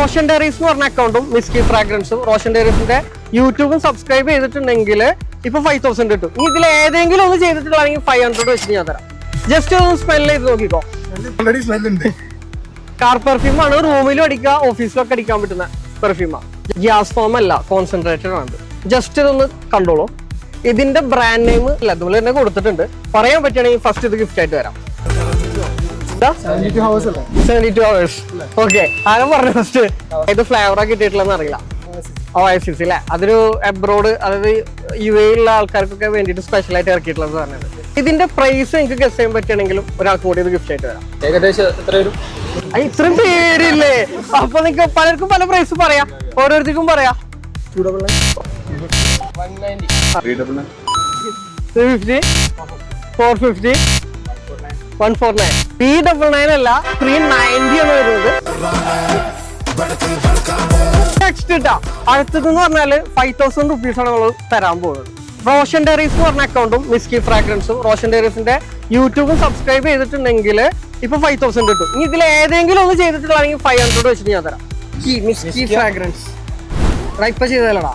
Roshan diaries എന്ന് പറഞ്ഞ അക്കൗണ്ടും മിസ്കി ഫ്രാഗ്രൻസും റോഷൻ ഡയറീസിന്റെ യൂട്യൂബും സബ്സ്ക്രൈബ് ചെയ്തിട്ടുണ്ടെങ്കിൽ ഇപ്പൊ 5000 കിട്ടും. ഇനി ഇതിൽ ഏതെങ്കിലും ഒന്ന് ചെയ്തിട്ടുള്ളതാണെങ്കിൽ 500 വെച്ചിട്ട് ഞാൻ തരാം. ജസ്റ്റ് ഒന്ന് സ്മെല് ചെയ്ത് നോക്കിക്കോ. കാർ പെർഫ്യൂം ആണ്. റൂമിലും അടിക്കുക, ഓഫീസിലൊക്കെ അടിക്കാൻ പറ്റുന്ന പെർഫ്യൂമാണ്. ഗ്യാസ് ഫോം അല്ല, കോൺസെൻട്രേറ്റഡ് ആണ്. ജസ്റ്റ് ഇതൊന്ന് കണ്ടോളൂ. ഇതിന്റെ ബ്രാൻഡ് നെയിം അല്ല അതുപോലെ തന്നെ കൊടുത്തിട്ടുണ്ട്. പറയാൻ പറ്റുകയാണെങ്കിൽ ഫസ്റ്റ് ഇത് ഗിഫ്റ്റ് ആയിട്ട് തരാം. 72 hours. ഓക്കെ, ആരാ പറഞ്ഞു ഫസ്റ്റ്? ഇത് ഫ്ലേവറാ കിട്ടിയിട്ടില്ലെന്ന് അറിയില്ല. ഓയസിസ് അല്ലേ? അതൊരു എബ്രോഡ്, അതായത് UAE ഉള്ള ആൾക്കാർക്കൊക്കെ വേണ്ടിയിട്ട് സ്പെഷ്യലായിട്ട് ഇറക്കിയിട്ടുള്ളത് പറഞ്ഞത്. ഇതിന്റെ പ്രൈസ് എനിക്ക് ഗസ് ചെയ്യാൻ പറ്റുകയാണെങ്കിലും ഒരാൾക്ക് കൂടി ഇത് ഗിഫ്റ്റ് ആയിട്ട് വരാം. ഏകദേശം എത്ര വരും? ഇത്രയും പേരില്ലേ? അപ്പൊ നിങ്ങൾക്ക് പലർക്കും പല പ്രൈസ് പറയാം, ഓരോരുത്തർക്കും പറയാം. 350, 450, 149. 399 അല്ല, 390 ആണ് വരുന്നത്. നെക്സ്റ്റ് ഇട്ടാ അടുത്തതെന്ന് പറഞ്ഞാല് 5000 റുപ്പീസ് ആണ് നമ്മൾ തരാൻ പോകുന്നത്. റോഷൻ ഡയറീസ് എന്ന് പറഞ്ഞ അക്കൗണ്ടും മിസ്കി ഫ്രാഗ്രൻസും റോഷൻ ഡയറീസിന്റെ യൂട്യൂബും സബ്സ്ക്രൈബ് ചെയ്തിട്ടുണ്ടെങ്കിൽ ഇപ്പൊ 5000 കിട്ടും. ഇനി ഇതിൽ ഏതെങ്കിലും ഒന്ന് ചെയ്തിട്ടുള്ളതാണെങ്കിൽ 500 വെച്ചിട്ട് ഞാൻ തരാം. മിസ്കി ഫ്രാഗ്രൻസ് ഇപ്പൊ ചെയ്തല്ലടാ.